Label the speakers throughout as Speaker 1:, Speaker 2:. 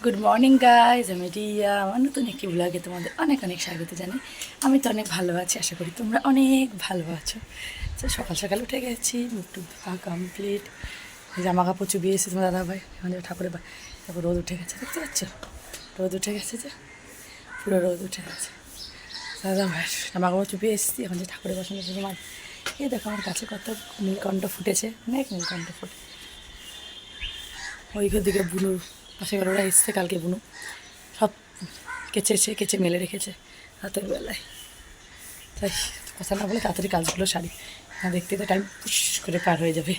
Speaker 1: Good morning guys, আমি রিয়া। আমার নতুন একটি ব্লগে তোমাদের অনেক অনেক স্বাগত জানাই। আমি তো অনেক ভালো আছি, আশা করি তোমরা অনেক ভালো আছো। তো সকাল সকাল উঠে গেছি, মুখ টুক ধোয়া কমপ্লিট, জামা কাপড় চুবিয়ে এসেছি তোমার দাদাভাই আমাদের ঠাকুরের তারপর রোদ উঠে গেছে, দেখতে পাচ্ছ রোদ উঠে গেছে, যে পুরো রোদ উঠে গেছে। দাদাভাই জামা কাপড় চুবিয়ে এসেছি, এখন যে ঠাকুরের বাসন এসেছি মাছ। এই দেখো আমার কাছে কত নীলকণ্ঠ ফুটেছে, অনেক নীলকণ্ঠ ফুটে। ওই দিকে বুনু পাশে ওরা এসছে, কালকে বুনু সব কেচে মেলে রেখেছে রাতের বেলায়। তাই কথা না বলে তাড়াতাড়ি কাজগুলো সারি, না দেখতে তো টাইম পুশ করে পার হয়ে যাবে।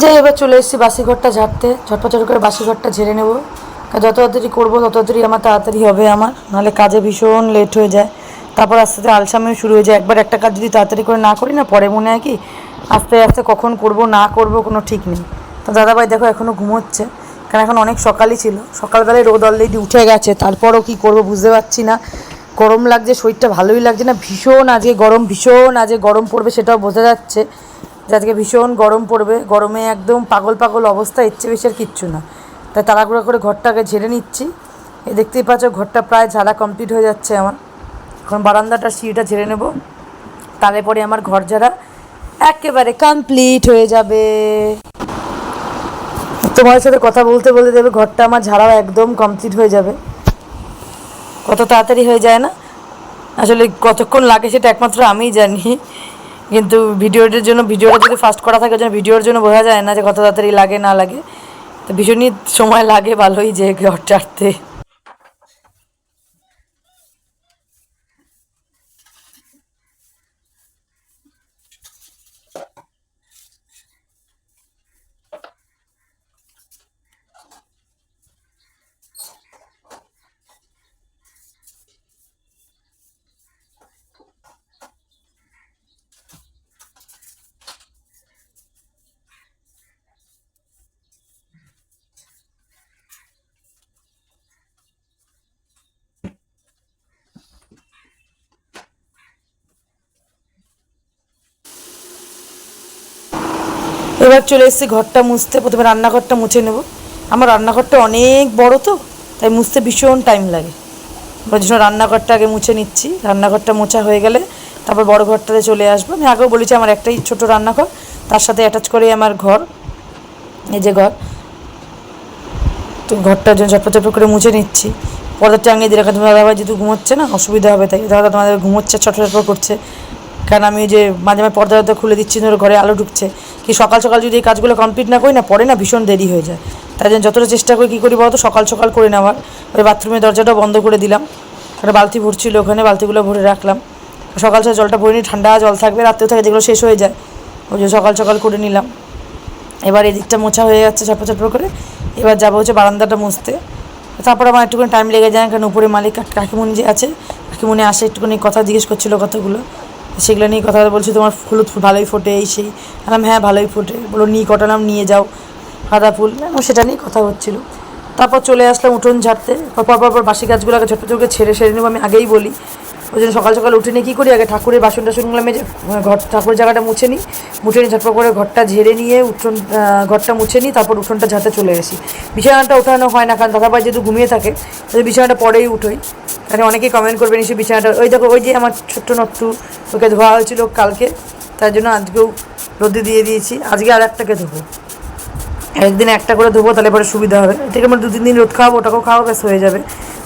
Speaker 1: যাই, এবার চলে এসেছি বাসিঘরটা ঝাড়তে, ঝটপট করে বাসিঘরটা ঝেড়ে নেবো। যত তাড়াতাড়ি করবো তত তাড়াতাড়ি আমার তাড়াতাড়ি হবে, আমার নাহলে কাজে ভীষণ লেট হয়ে যায়। তারপর আস্তে আস্তে আলসামিও শুরু হয়ে যায়। একবার একটা কাজ যদি তাড়াতাড়ি করে না করি না, পরে মনে হয় কি আস্তে আস্তে কখন করব না করব কোনো ঠিক নেই। তো দাদাভাই দেখো এখনও ঘুমোচ্ছে, কারণ এখন অনেক সকালই ছিল, সকালবেলায় রোদ অলরেডি উঠে গেছে। তারপরও কি করব বুঝতে পারছি না, গরম লাগছে, শরীরটা ভালোই লাগছে না, ভীষণ আজকে গরম পড়বে সেটাও বোঝা যাচ্ছে যে আজকে ভীষণ গরম পড়বে। গরমে একদম পাগল পাগল অবস্থা, এর চেয়ে বেশি আর কিচ্ছু না। তাই তাড়াহুড়ো করে ঘরটাকে ঝেড়ে নিচ্ছি। এই দেখতেই পাচ্ছ ঘরটা প্রায় ঝাড়া কমপ্লিট হয়ে যাচ্ছে আমার। এখন বারান্দাটা সিঁড়িটা ঝেড়ে নেব, তারপরে আমার ঘর ঝাড়া একেবারে কমপ্লিট হয়ে যাবে। তোমার সাথে কথা বলতে বলতে দেবে ঘরটা আমার ঝাড়াও একদম কমপ্লিট হয়ে যাবে। কত তাড়াতাড়ি হয়ে যায় না, আসলে কতক্ষণ লাগে সেটা একমাত্র আমিই জানি। কিন্তু ভিডিওটা যদি ফাস্ট করা থাকে, ভিডিওর জন্য বোঝা যায় না যে কত তাড়াতাড়ি লাগে না লাগে। তো ভীষণই সময় লাগে ভালোই যে ঘর চাটতে। এবার চলে এসেছি ঘরটা মুছতে। প্রথমে রান্নাঘরটা মুছে নেব, আমার রান্নাঘরটা অনেক বড় তো, তাই মুছতে ভীষণ টাইম লাগে। ওই জন্য রান্নাঘরটা আগে মুছে নিচ্ছি। রান্নাঘরটা মোছা হয়ে গেলে তারপর বড় ঘরটাতে চলে আসবো। আমি আগেও বলেছি আমার একটাই ছোট রান্নাঘর, তার সাথে অ্যাটাচ করে আমার ঘর, এই যে ঘর। তো ঘরটার জন্য চটপট করে মুছে নিচ্ছি, পর্দা টাঙিয়ে দিলে। কারণ দাদাভাই যেহেতু ঘুমোচ্ছে না, অসুবিধা হবে, তাই দাদা তোমাদের ঘুমোচ্ছে ছটফট করছে। কারণ আমি যে মাঝে মাঝে পর্দা খুলে দিচ্ছি, ধরো ঘরে আলো ঢুকছে, কি সকাল সকাল যদি এই কাজগুলো কমপ্লিট না করি না, পরে না ভীষণ দেরি হয়ে যায়। তাই জন্য যতটা চেষ্টা করি কী করি বলতো, সকাল সকাল করে নেওয়ার। ওই বাথরুমের দরজাটাও বন্ধ করে দিলাম, একটা বালতি ভরছিল ওখানে, বালতিগুলো ভরে রাখলাম। সকাল সকাল জলটা ভরে নিই, ঠান্ডা জল থাকবে, রাত্রেও থাকে, যেগুলো শেষ হয়ে যায় ওই যে সকাল সকাল করে নিলাম। এবার এদিকটা মোছা হয়ে যাচ্ছে চটপট করে। এবার যাবো হচ্ছে বারান্দাটা মুছতে। তারপর আমার একটুখানি টাইম লেগে যায়, কারণ উপরে মালিক কাকিমুনি যে আছে, কাকিমুনি আসে, একটুখানি কথা জিজ্ঞেস করছিলো কতগুলো, সেগুলো নিয়ে কথা বলছি। তোমার হলুদ ফুল ভালোই ফোটে, এই সেই। বললাম হ্যাঁ ভালোই ফোটে। বলো নিয়ে কটালাম, নিয়ে যাও গাঁদা ফুল, সেটা নিয়েই কথা হচ্ছিলো। তারপর চলে আসলাম উঠোন ঝাড়তে। পর বাসি গাছগুলোকে ঝটপট করে সেরে নেবো, আমি আগেই বলি। ওই জন্য সকাল সকাল উঠে নিয়ে কী করি, আগে ঠাকুরের বাসন টাসনগুলো মেজে ঘর ঠাকুরের জায়গাটা মুছে নিই। ঝটপট করে ঘরটা ঝেড়ে নিয়ে ঘরটা মুছে নিই, তারপর উঠোনটা ঝাড়তে চলে আসি। বিছানাটা ওঠানো হয় না, কারণ দাদাভাই যেহেতু ঘুমিয়ে থাকে, তাহলে বিছানাটা পরেই উঠোই। কারণ অনেকেই কমেন্ট করবে নিশ্চয়ই বিছানাটা, ওই দেখো ওই যে আমার ছোট্ট নট্টু, ওকে ধোয়া হয়েছিল কালকে, তার জন্য আজকেও রোদে দিয়ে দিয়েছি। আজকে আর একটাকে ধোবো, একদিনে একটা করে ধোবো, তাহলে পরে সুবিধা হবে। এর থেকে আমার 2-3 দিন রোদ খাওয়াবো, ওটাকেও খাওয়া ব্যাস হয়ে যাবে।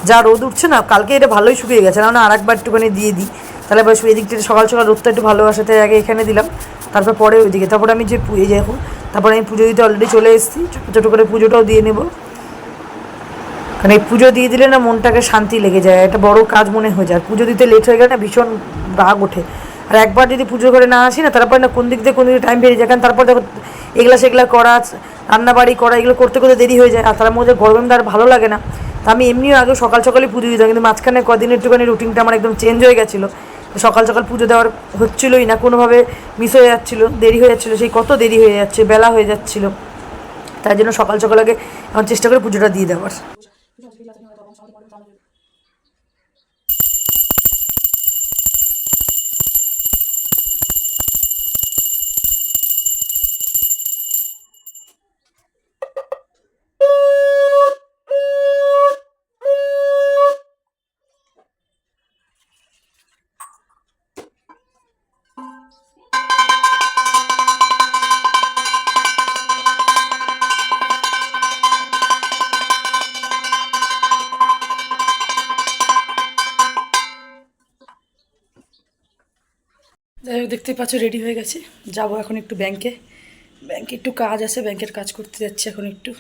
Speaker 1: যা রোদ উঠছে না, কালকে এটা ভালোই শুকিয়ে গেছে, না আর একবার একটুখানি দিয়ে দিই, তাহলে পরে এদিক থেকে সকাল সকাল রোদটা একটু ভালো আসাতে আগে এখানে দিলাম, তারপর পরে ওইদিকে। তারপরে আমি যে এই যে এখন তারপরে আমি পুজো দিতে অলরেডি চলে এসেছি, ছোটো করে পুজোটাও দিয়ে নেবো। কারণ এই পুজো দিয়ে দিলে না মনটাকে শান্তি লেগে যায়, একটা বড় কাজ মনে হয়ে যায়। পুজো দিতে লেট হয়ে গেলে না ভীষণ রাগ ওঠে। আর একবার যদি পুজো করে না আসি না, তারপরে না কোন দিক থেকে টাইম বেরিয়ে যায়। কারণ তারপর দেখো এগুলা সেগুলা করা, রান্নাবাড়ি করা, এগুলো করতে করতে দেরি হয়ে যায়। আর তার মধ্যে গরমে আর ভালো লাগে না। তা আমি এমনিও আগে সকাল সকালই পুজো দিতাম, কিন্তু মাঝখানে কদিন একটুখানি রুটিনটা আমার একদম চেঞ্জ হয়ে গেছিলো। সকাল সকাল পুজো দেওয়ার হচ্ছিলোই না, কোনোভাবে মিস হয়ে যাচ্ছিলো, দেরি হয়ে যাচ্ছিলো, সেই কত দেরি হয়ে যাচ্ছে, বেলা হয়ে যাচ্ছিলো। তাই জন্য সকাল সকাল আগে এখন চেষ্টা করে পুজোটা দিয়ে দেওয়ার। দেখতে পাচ্ছ রেডি হয়ে গেছে, যাব এখন একটু ব্যাংকে একটু কাজ আছে, ব্যাংকের কাজ করতে যাচ্ছি এখন একটু।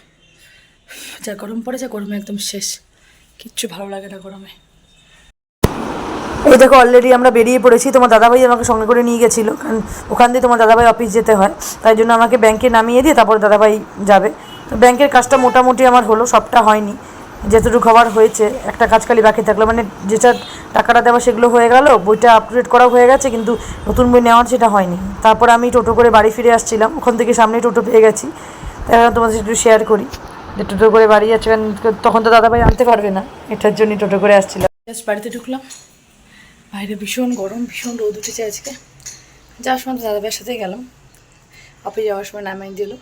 Speaker 1: যা গরম পড়েছে, গরমে একদম শেষ, কিচ্ছু ভালো লাগে না গরমে। এই দেখো অলরেডি আমরা বেরিয়ে পড়েছি, তোমার দাদাভাই আমাকে সঙ্গে করে নিয়ে গেছিলো, কারণ ওখান দিয়ে তোমার দাদাভাই অফিস যেতে হয়, তাই জন্য আমাকে ব্যাংকে নামিয়ে দিয়ে তারপর দাদাভাই যাবে। তো ব্যাংকের কাজটা মোটামুটি আমার হলো, সবটা হয়নি, যেটুকু খাবার হয়েছে, একটা কাজ খালি বাকি থাকলো, মানে যেটা টাকাটা দেওয়া সেগুলো হয়ে গেল, বইটা আপডেট করা হয়ে গেছে, কিন্তু নতুন বই নেওয়ার সেটা হয়নি। তারপর আমি টোটো করে বাড়ি ফিরে আসছিলাম, ওখান থেকে সামনে টোটো পেয়ে গেছি, তাই তোমাদের সাথে একটু শেয়ার করি যে টোটো করে বাড়ি যাচ্ছে, কারণ তখন তো দাদাভাই আনতে পারবে না, এটার জন্যই টোটো করে আসছিলাম। জাস্ট বাড়িতে ঢুকলাম, বাইরে ভীষণ গরম, ভীষণ রোদ উঠেছে আজকে। যাওয়ার সময় তো দাদাভাইয়ের সাথেই গেলাম, অফিস যাওয়ার সময় নামাই দিল,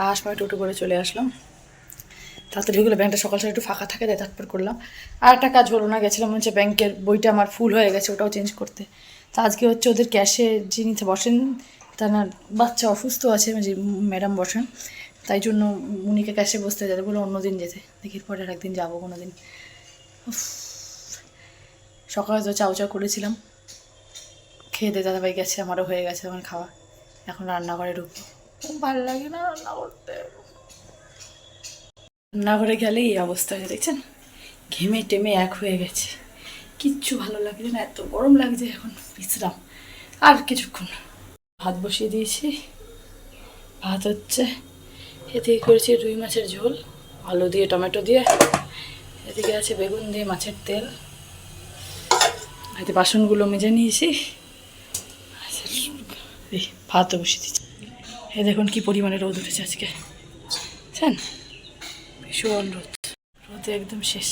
Speaker 1: আর সময় টোটো করে চলে আসলাম। তাড়াতাড়ি হয়ে গেলো, ব্যাংকটা সকাল সকাল একটু ফাঁকা থাকে, তাই তারপর করলাম। আর একটা কাজ হলো না, গেছিলাম হচ্ছে ব্যাংকের বইটা আমার ফুল হয়ে গেছে, ওটাও চেঞ্জ করতে। তা আজকে হচ্ছে ওদের ক্যাশে যিনি বসেন, তার না বাচ্চা অসুস্থ আছে, যে ম্যাডাম বসেন, তাই জন্য উনিকে ক্যাশে বসতে যেতে বলে, অন্য দিন যেতে, দেখি পরে আর একদিন যাবো কোনো দিন। সকালে তো চাউ চাউ করেছিলাম, খেয়ে দিয়ে দাদাভাই গেছে, আমারও হয়ে গেছে আমার খাওয়া, এখন রান্নাঘরে ঢুকবো। খুব ভালো লাগে না রান্না করতে, রান্নাঘরে গেলে এই অবস্থা হয়ে, দেখছেন ঘেমে টেমে এক হয়ে গেছে, কিচ্ছু ভালো লাগছে না, এত গরম লাগছে। এখন বিশ্রাম, আর কিছুক্ষণ। ভাত বসিয়ে দিয়েছি, ভাত হচ্ছে, এদিকে করেছি রুই মাছের ঝোল, আলু দিয়ে টমেটো দিয়ে, এদিকে আছে বেগুন দিয়ে মাছের তেল, এতে বাসনগুলো মেজে নিয়েছি, ভাতও বসিয়ে দিচ্ছি। এ দেখুন কি পরিমাণে রোদ উঠেছে আজকে, বুঝছেন, ভীষণ রোদ, রোদে একদম শেষ।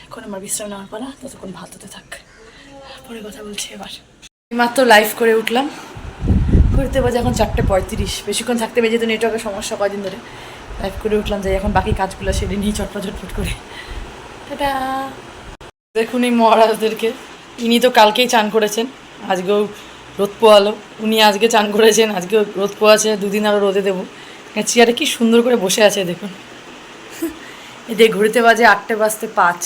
Speaker 1: এখন আমার বিশ্রাম নেওয়ার পালা, ততক্ষণ ভাত হতে থাক, পরে কথা বলছি। এবার মাত্র লাইভ করে উঠলাম, করতে বাজে এখন 4:35, বেশিক্ষণ থাকতে পেরে যেহেতু নেটওয়ার্কের সমস্যা কদিন ধরে, লাইভ করে উঠলাম, যাই এখন বাকি কাজগুলো সেরে নিয়ে চটপট করে। এটা দেখুন এই মহারাজদেরকে, ইনি তো কালকেই চান করেছেন, আজকেও রোদ পোয়ালো, উনি আজকে চান করেছেন, আজকেও রোদ পোয়াছে, দুদিন আরও রোদে দেবো। চেয়ারে কি সুন্দর করে বসে আছে দেখুন, এদিকে ঘুরতে বাজে 8:05,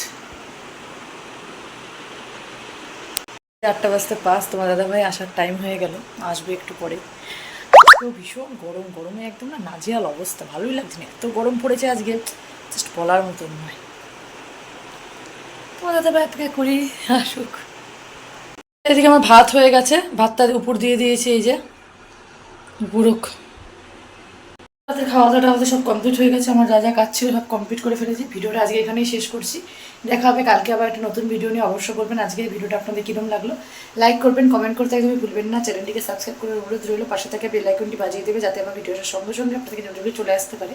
Speaker 1: 8:05, তোমার দাদাভাই আসার টাইম হয়ে গেল, আসবে একটু পরে। আজকেও ভীষণ গরম, গরমে একদম না নাজেহাল অবস্থা, ভালোই লাগছে না, এত গরম পড়েছে আজকে, জাস্ট বলার মতন নয়। তোমার দাদাভাই অপেক্ষা করি আসুক। এদিকে আমার ভাত হয়ে গেছে, ভাতটা উপর দিয়ে দিয়েছি, এই যে বুড়োক খাওয়া দাওয়া সব কমপ্লিট হয়ে গেছে, আমার যা যা কাজ ছিল সব কমপ্লিট করে ফেলেছি। ভিডিওটা আজকে এখানেই শেষ করছি, দেখা হবে কালকে আবার একটা নতুন ভিডিও নিয়ে। অবশ্য করবেন আজকে এই ভিডিওটা আপনাদের কীরকম লাগলো, লাইক করবেন, কমেন্ট করতে একদমই ভুলবেন না, চ্যানেলটিকে সাবস্ক্রাইব করে অনুরোধ রইল, পাশে থেকে বেল আইকনটি বাজিয়ে দেবে, যাতে আমার ভিডিওটার সঙ্গে সঙ্গে আপনাদের নোটিফিকেশন চলে আসতে পারে।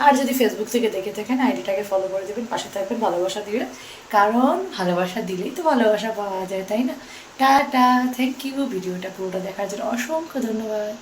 Speaker 1: আর যদি ফেসবুক থেকে দেখে থাকেন, আইডিটাকে ফলো করে দেবেন, পাশে থাকবেন, ভালোবাসা দিবেন, কারণ ভালোবাসা দিলেই তো ভালোবাসা পাওয়া যায়, তাই না? টাটা, থ্যাংক ইউ ভিডিওটা পুরোটা দেখার জন্য, অসংখ্য ধন্যবাদ।